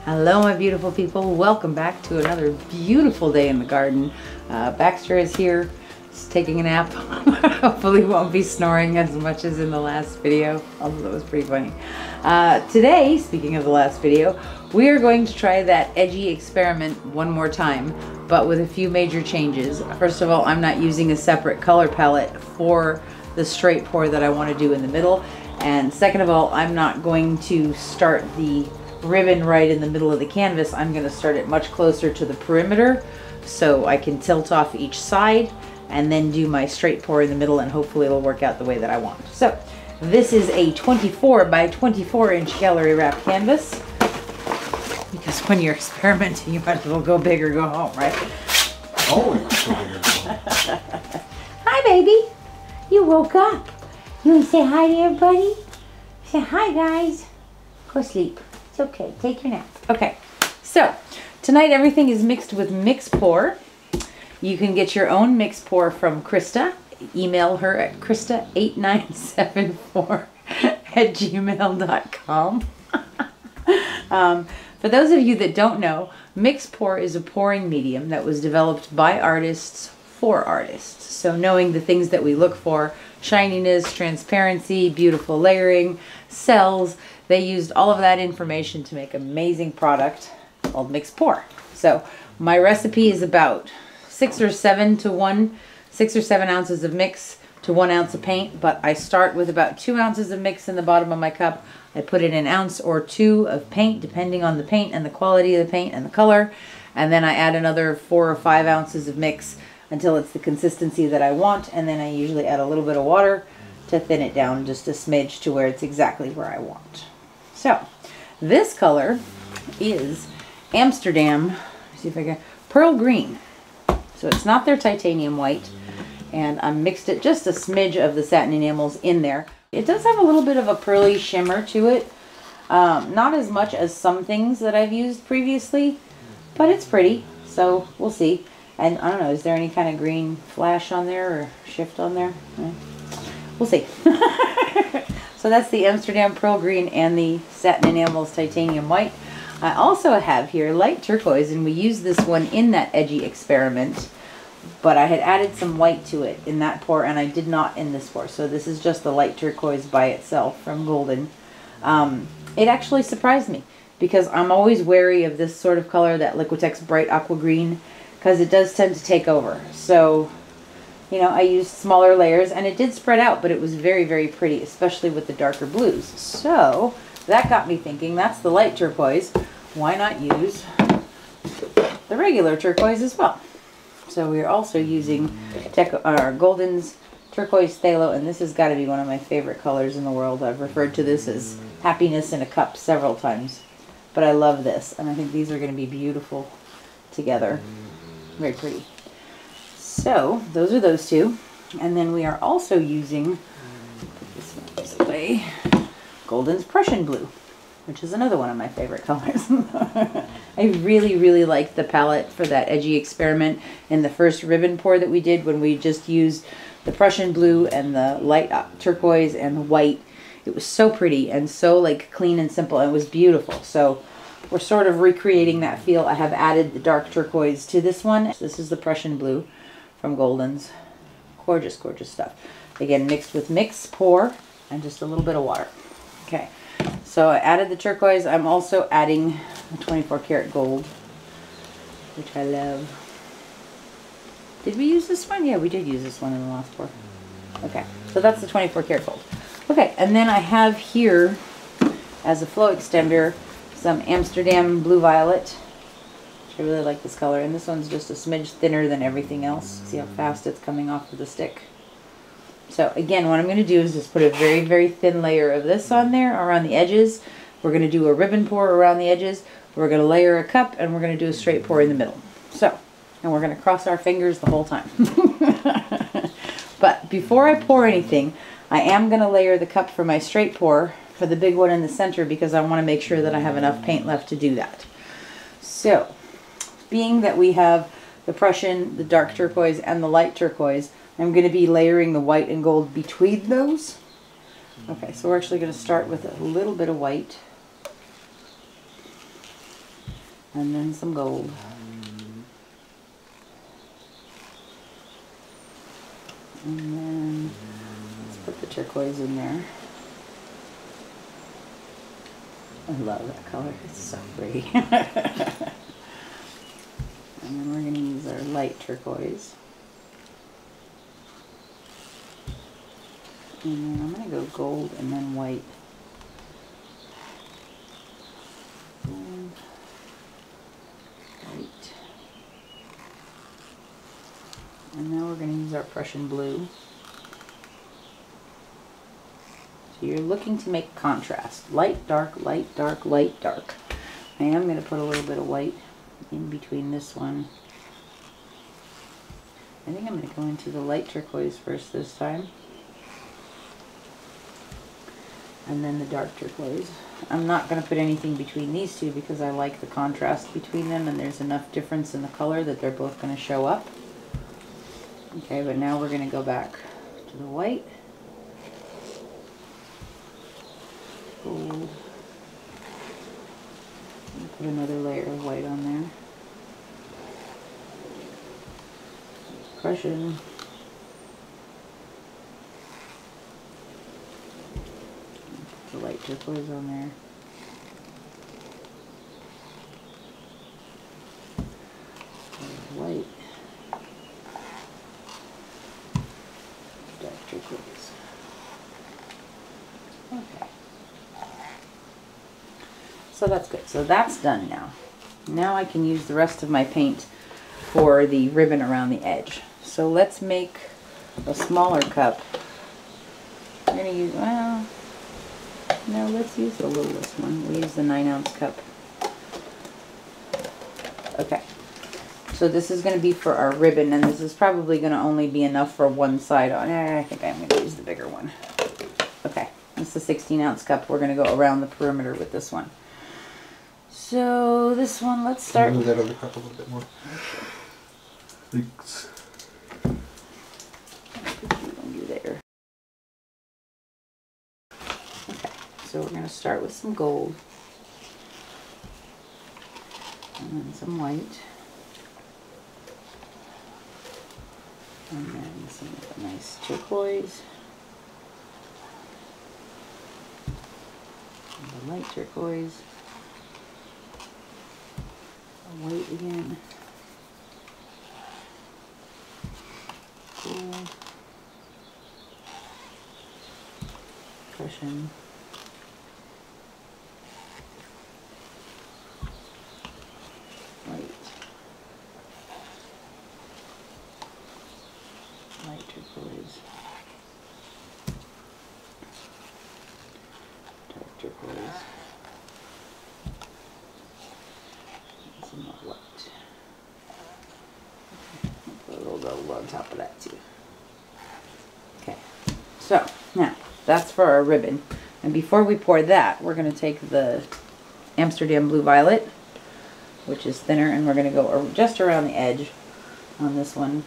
Hello my beautiful people, welcome back to another beautiful day in the garden. Baxter is here, he's taking a nap. Hopefully won't be snoring as much as in the last video, although that was pretty funny. Today, speaking of the last video, we are going to try that Edgy Experiment one more time, but with a few major changes. First of all, I'm not using a separate color palette for the straight pour that I want to do in the middle. And second of all, I'm not going to start the ribbon right in the middle of the canvas. I'm going to start it much closer to the perimeter so I can tilt off each side and then do my straight pour in the middle, and hopefully it'll work out the way that I want. So this is a 24 by 24 inch gallery wrap canvas, because when you're experimenting you might as well go big or go home, right? Always go big or go home. Hi baby, you woke up. You want to say hi to everybody? Say hi guys. Go sleep. It's okay. Take your nap. Okay. So tonight everything is mixed with Mix Pour. You can get your own Mix Pour from Krista. Email her at krista8974@gmail.com. For those of you that don't know, Mix Pour is a pouring medium that was developed by artists for artists. So knowing the things that we look for, shininess, transparency, beautiful layering, cells, they used all of that information to make an amazing product called Mix Pour. So my recipe is about 6 or 7 ounces of mix to 1 ounce of paint, but I start with about 2 ounces of mix in the bottom of my cup. I put in 1 ounce or 2 of paint depending on the paint and the quality of the paint and the color, and then I add another 4 or 5 ounces of mix until it's the consistency that I want, and then I usually add a little bit of water to thin it down just a smidge to where it's exactly where I want. So this color is Amsterdam, see if I can, Pearl Green. So it's not their titanium white, and I mixed it just a smidge of the satin enamels in there. It does have a little bit of a pearly shimmer to it, not as much as some things that I've used previously, but it's pretty, so we'll see. And I don't know, is there any kind of green flash on there or shift on there? We'll see. So that's the Amsterdam Pearl Green and the Satin Enamels Titanium White. I also have here light turquoise, and we used this one in that Edgy Experiment, but I had added some white to it in that pour, and I did not in this pour. So this is just the light turquoise by itself from Golden. It actually surprised me, because I'm always wary of this sort of color, that Liquitex Bright Aqua Green, because it does tend to take over. So, you know, I used smaller layers, and it did spread out, but it was very, very pretty, especially with the darker blues. So that got me thinking, that's the light turquoise. Why not use the regular turquoise as well? So we're also using Golden's Turquoise Phthalo, and this has got to be one of my favorite colors in the world. I've referred to this as happiness in a cup several times, but I love this, and I think these are going to be beautiful together. Very pretty. So those are those two, and then we are also using, put this away, Golden's Prussian Blue, which is another one of my favorite colors. I really, really liked the palette for that Edgy Experiment in the first ribbon pour that we did, when we just used the Prussian Blue and the light turquoise and the white. It was so pretty and so like clean and simple. It was beautiful. So we're sort of recreating that feel. I have added the dark turquoise to this one. This is the Prussian Blue from Golden's. Gorgeous, gorgeous stuff. Again, mixed with Mix Pour and just a little bit of water. Okay, so I added the turquoise. I'm also adding the 24 karat gold, which I love. Did we use this one? Yeah, we did use this one in the last pour. Okay, so that's the 24 karat gold. Okay, and then I have here, as a flow extender, some Amsterdam Blue Violet. I really like this color, and this one's just a smidge thinner than everything else. See how fast it's coming off of the stick. So again, what I'm going to do is just put a very, very thin layer of this on there around the edges. We're going to do a ribbon pour around the edges. We're going to layer a cup, and we're going to do a straight pour in the middle. So, and we're going to cross our fingers the whole time. But before I pour anything, I am going to layer the cup for my straight pour, for the big one in the center, because I want to make sure that I have enough paint left to do that. So, being that we have the Prussian, the dark turquoise, and the light turquoise, I'm going to be layering the white and gold between those. Okay, so we're actually going to start with a little bit of white. And then some gold. And then let's put the turquoise in there. I love that color. It's so pretty. And then we're going to use our light turquoise. And then I'm going to go gold and then white. And white. And now we're going to use our Prussian Blue. So you're looking to make contrast. Light, dark, light, dark, light, dark. I am going to put a little bit of white in between this one. I think I'm going to go into the light turquoise first this time. And then the dark turquoise. I'm not going to put anything between these two because I like the contrast between them and there's enough difference in the color that they're both going to show up. Okay, but now we're going to go back to the white. Gold. Put another layer of white on there. Prussian. Put the light turquoise on there. White. Dark turquoise. Okay. So that's good. So that's done now. Now I can use the rest of my paint for the ribbon around the edge. So let's make a smaller cup. I'm going to use, well, no, let's use the littlest one. We'll use the 9-ounce cup. Okay. So this is going to be for our ribbon, and this is probably going to only be enough for one side. I think I'm going to use the bigger one. Okay. It's the 16-ounce cup. We're going to go around the perimeter with this one. So this one, let's start. Move that other cup a little bit more. Thanks. There. Okay, so we're going to start with some gold. And then some white. And then some of the nice turquoise. And the light turquoise. White again. Gold. Prussian. White. Light turquoise. Dark turquoise. Some more white. Put a little gold on top of that too. Okay, so now that's for our ribbon. And before we pour that, we're going to take the Amsterdam Blue Violet, which is thinner, and we're going to go just around the edge on this one.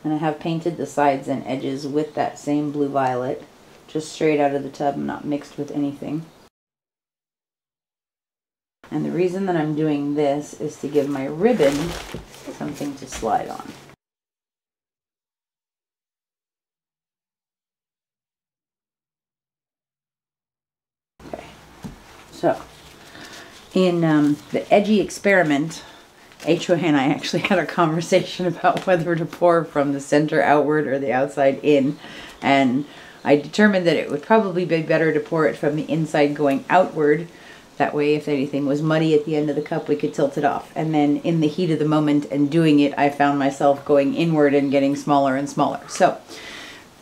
And I have painted the sides and edges with that same blue violet, just straight out of the tub, not mixed with anything. And the reason that I'm doing this is to give my ribbon something to slide on. Okay, so in the Edgy Experiment, HO and I actually had a conversation about whether to pour from the center outward or the outside in, and I determined that it would probably be better to pour it from the inside going outward. That way, if anything was muddy at the end of the cup, we could tilt it off. And then in the heat of the moment and doing it, I found myself going inward and getting smaller and smaller. So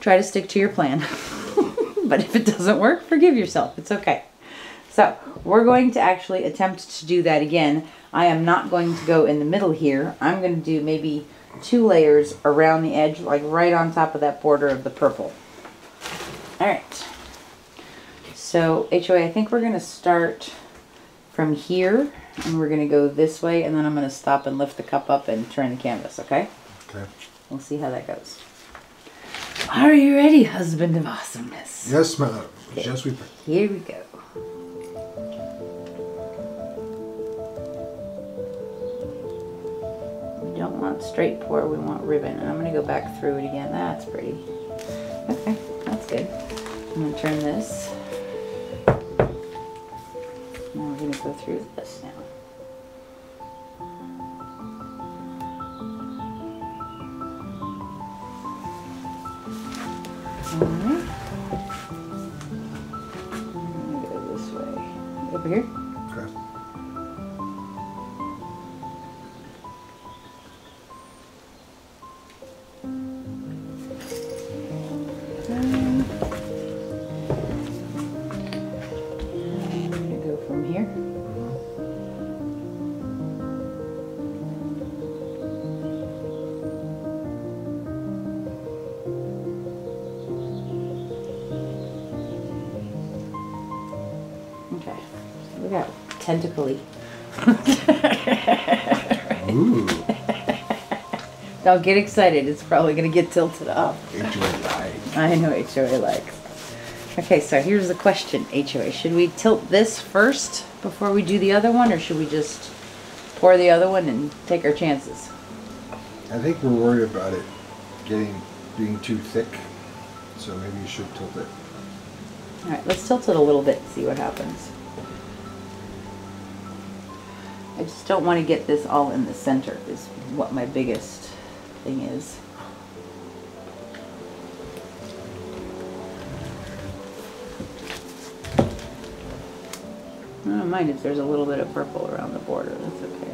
try to stick to your plan. But if it doesn't work, forgive yourself. It's okay. So we're going to actually attempt to do that again. I am not going to go in the middle here. I'm going to do maybe 2 layers around the edge, like right on top of that border of the purple. All right. So HOA, I think we're going to start from here, and we're going to go this way, and then I'm going to stop and lift the cup up and turn the canvas, okay? Okay. We'll see how that goes. Are you ready, husband of awesomeness? Yes, my love. Okay. Yes, we pray. Here we go. We don't want straight pour, we want ribbon. And I'm going to go back through it again. That's pretty. Okay, that's good. I'm going to turn this. Now we're going to go through this now. Alright. I'm going to go this way. Over here? Okay. I'm going to go from here. Okay, so we got tentacly. Ooh. Don't get excited, it's probably going to get tilted up. HOA. I know HOA likes. Okay, so here's the question, HOA. Should we tilt this first before we do the other one, or should we just pour the other one and take our chances? I think we're worried about it being too thick, so maybe you should tilt it. Alright, let's tilt it a little bit and see what happens. I just don't want to get this all in the center is what my biggest thing is. I don't mind if there's a little bit of purple around the border, that's okay.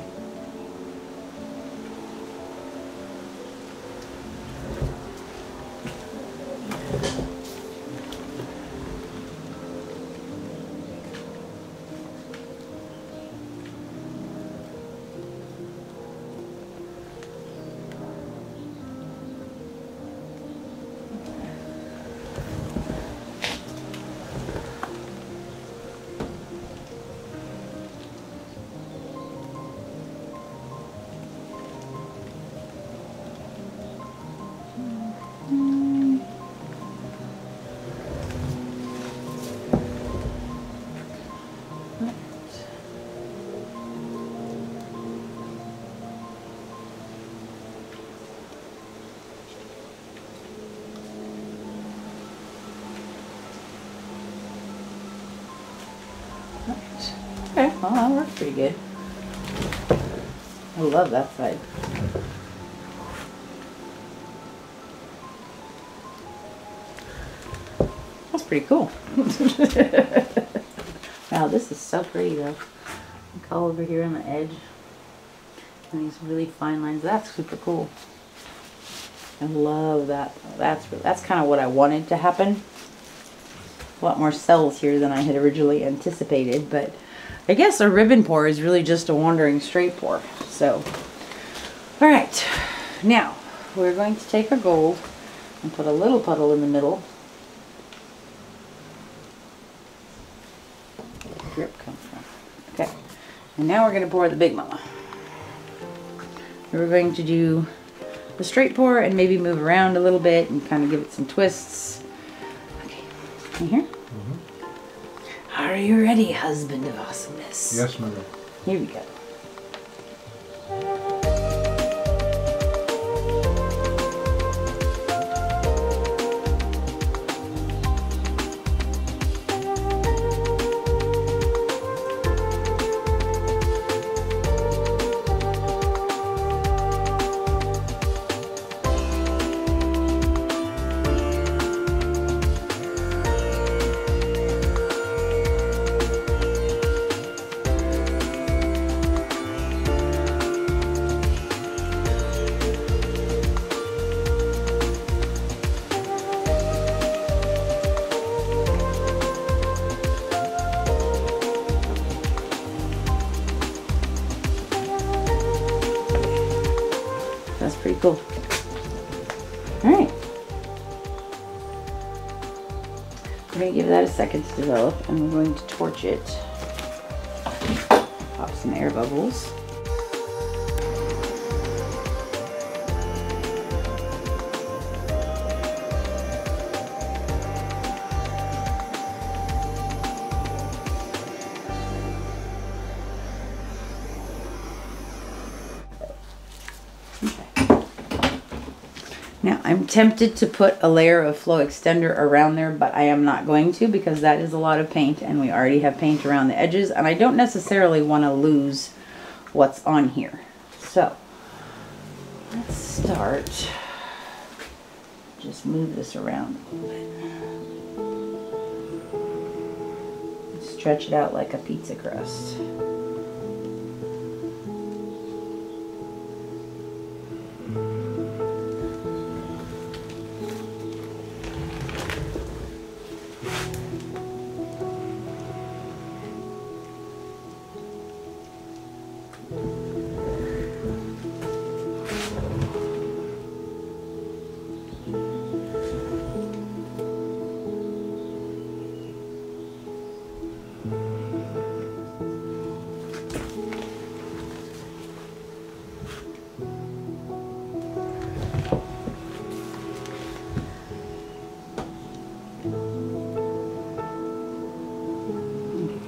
Okay, well that works pretty good. I love that side. That's pretty cool. Wow, this is so pretty though. Look all over here on the edge. And these really fine lines. That's super cool. I love that. That's kind of what I wanted to happen. A lot more cells here than I had originally anticipated, but I guess a ribbon pour is really just a wandering straight pour. So, all right, now we're going to take our gold and put a little puddle in the middle. Where did the grip come from? Okay, and now we're going to pour the big mama. We're going to do the straight pour and maybe move around a little bit and kind of give it some twists. Okay, in here. Are you ready, husband of awesomeness? Yes, mother. Here we go. That's pretty cool. Alright. We're going to give that a second to develop, and we're going to torch it. Pop some air bubbles. Now I'm tempted to put a layer of flow extender around there, but I am not going to because that is a lot of paint and we already have paint around the edges and I don't necessarily want to lose what's on here. So let's start. Just move this around a little bit. Stretch it out like a pizza crust.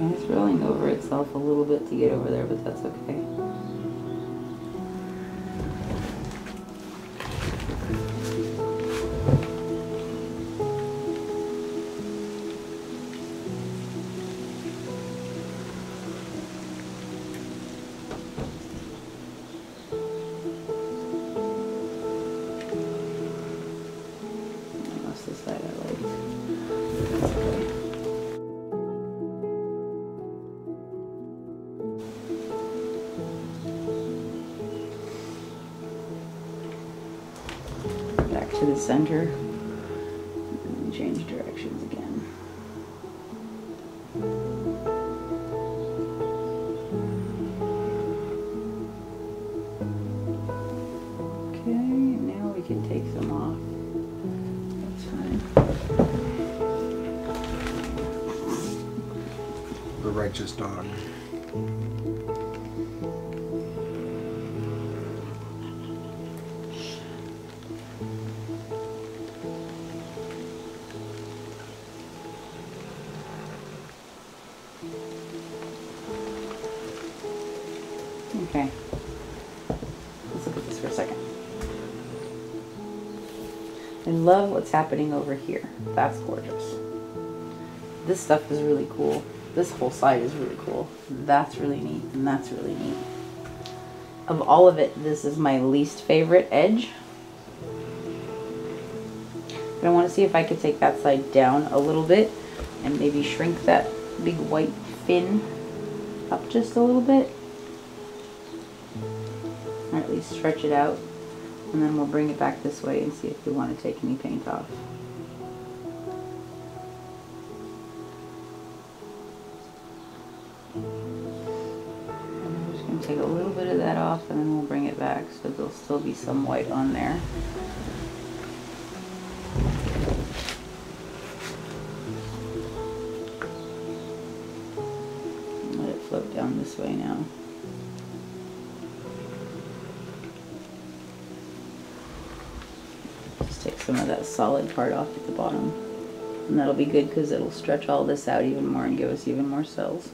It's rolling over itself a little bit to get over there, but that's okay. That's the side I like. That's okay. To the center and change directions again. Okay, now we can take some off. That's fine. The righteous dog. Okay, let's look at this for a second. I love what's happening over here. That's gorgeous. This stuff is really cool. This whole side is really cool. That's really neat, and that's really neat. Of all of it, this is my least favorite edge. But I want to see if I could take that side down a little bit and maybe shrink that big white fin up just a little bit. Or at least stretch it out, and then we'll bring it back this way and see if we want to take any paint off. And I'm just going to take a little bit of that off and then we'll bring it back so there'll still be some white on there. Let it float down this way now. Take some of that solid part off at the bottom, and that'll be good because it'll stretch all this out even more and give us even more cells.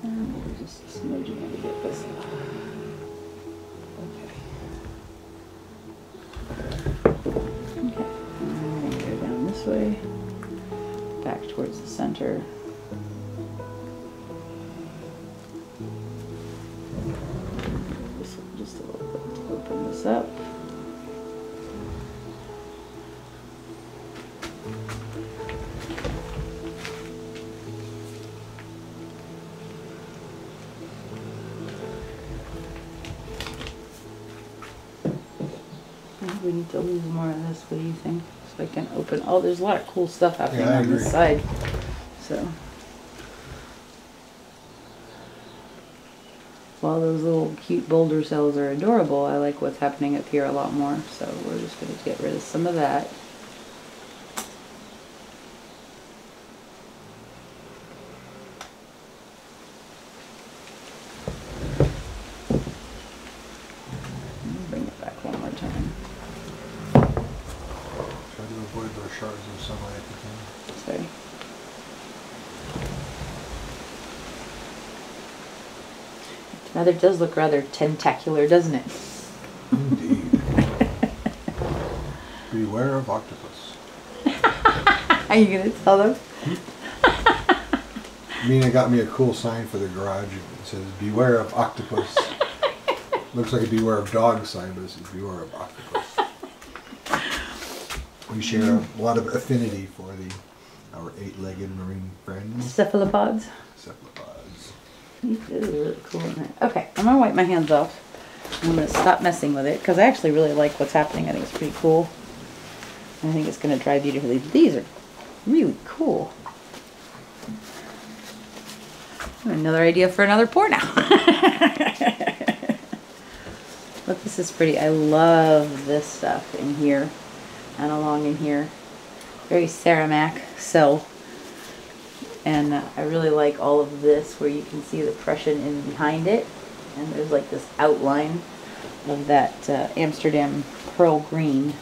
And we'll just smudge it to get this off. Okay, and then we're going to go down this way. Back towards the center. This one just a little bit to open this up. I think we need to lose more of this. What do you think? So I can open. Oh, there's a lot of cool stuff happening on this side. So while those little cute boulder cells are adorable, I like what's happening up here a lot more. So we're just going to get rid of some of that. Bring it back one more time. Try to avoid those shards of sunlight if you can. Sorry. Rather does look rather tentacular, doesn't it? Indeed. Beware of octopus. Are you gonna tell them? Mina got me a cool sign for the garage. It says, beware of octopus. Looks like a beware of dog sign, but it says beware of octopus. We share a lot of affinity for our 8-legged marine friends. Cephalopods. Cephalopods. This is really cool in there. Okay, I'm gonna wipe my hands off. I'm gonna stop messing with it because I actually really like what's happening. I think it's pretty cool. And I think it's gonna dry beautifully. These are really cool. Another idea for another pour now. Look, this is pretty. I love this stuff in here and along in here. Very ceramic silk. And I really like all of this where you can see the Prussian in behind it. And there's like this outline of that Amsterdam pearl green.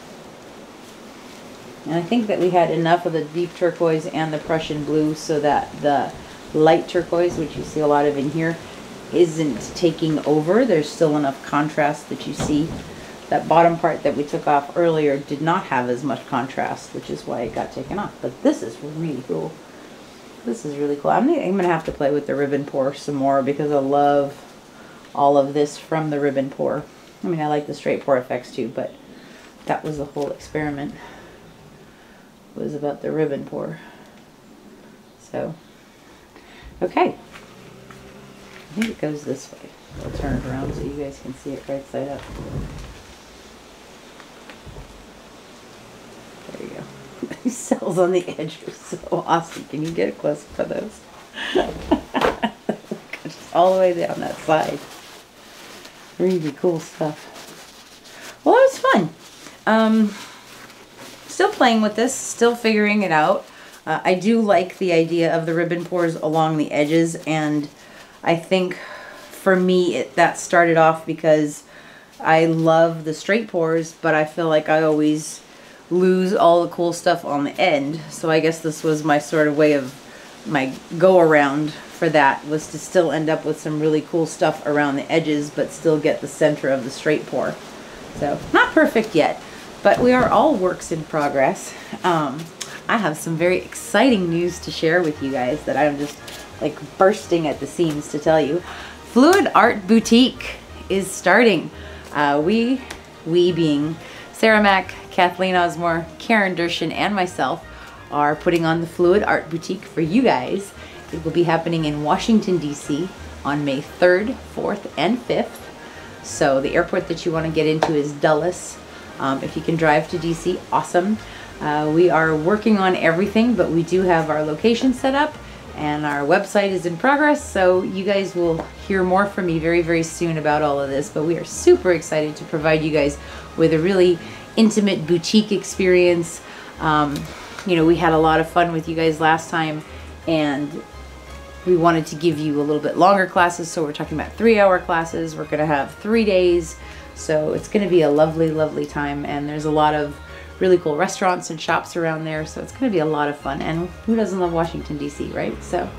And I think that we had enough of the deep turquoise and the Prussian blue so that the light turquoise, which you see a lot of in here, isn't taking over. There's still enough contrast that you see. That bottom part that we took off earlier did not have as much contrast, which is why it got taken off. But this is really cool. This is really cool. I'm going to have to play with the ribbon pour some more because I love all of this from the ribbon pour. I mean, I like the straight pour effects too, but that was the whole experiment. It was about the ribbon pour. So, okay. I think it goes this way. I'll turn it around so you guys can see it right side up. There you go. These cells on the edge are so awesome. Can you get a close up of those? Just all the way down that side. Really cool stuff. Well, it was fun. Still playing with this, still figuring it out. I do like the idea of the ribbon pours along the edges, and I think for me that started off because I love the straight pours, but I feel like I always lose all the cool stuff on the end. So I guess this was my sort of way of my go around for that, was to still end up with some really cool stuff around the edges but still get the center of the straight pour. So not perfect yet, but we are all works in progress. I have some very exciting news to share with you guys that I'm just like bursting at the seams to tell you. Fluid Art Boutique is starting. We being Sarah Mack, Kathleen Osmore, Karen DURISHIN, and myself are putting on the Fluid Art Boutique for you guys. It will be happening in Washington, D.C. on May 3rd, 4th, and 5th. So the airport that you want to get into is Dulles. If you can drive to D.C., awesome. We are working on everything, but we do have our location set up and our website is in progress, so you guys will hear more from me very, very soon about all of this. But we are super excited to provide you guys with a really intimate boutique experience. You know, we had a lot of fun with you guys last time, and we wanted to give you a little bit longer classes, so we're talking about 3-hour classes. We're going to have 3 days, so it's going to be a lovely, lovely time, and there's a lot of really cool restaurants and shops around there, so it's going to be a lot of fun. And who doesn't love Washington, D.C., right? So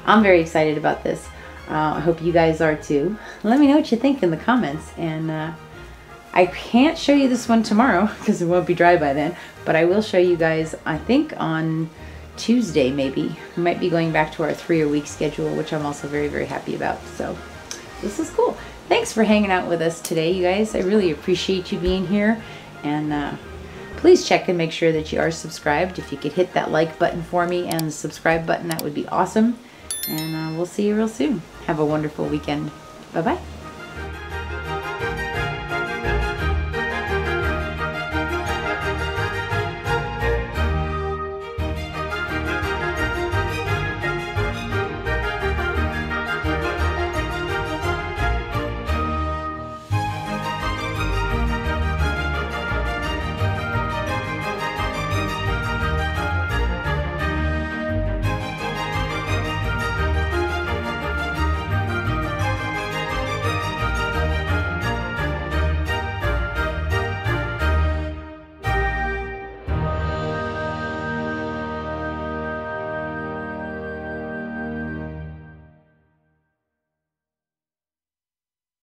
I'm very excited about this. I hope you guys are too. Let me know what you think in the comments. And I can't show you this one tomorrow because it won't be dry by then, but I will show you guys, I think on Tuesday maybe. We might be going back to our 3-a-week schedule, which I'm also very, very happy about. So this is cool. Thanks for hanging out with us today, you guys. I really appreciate you being here. And please check and make sure that you are subscribed. If you could hit that like button for me and the subscribe button, that would be awesome. And we'll see you real soon. Have a wonderful weekend. Bye-bye.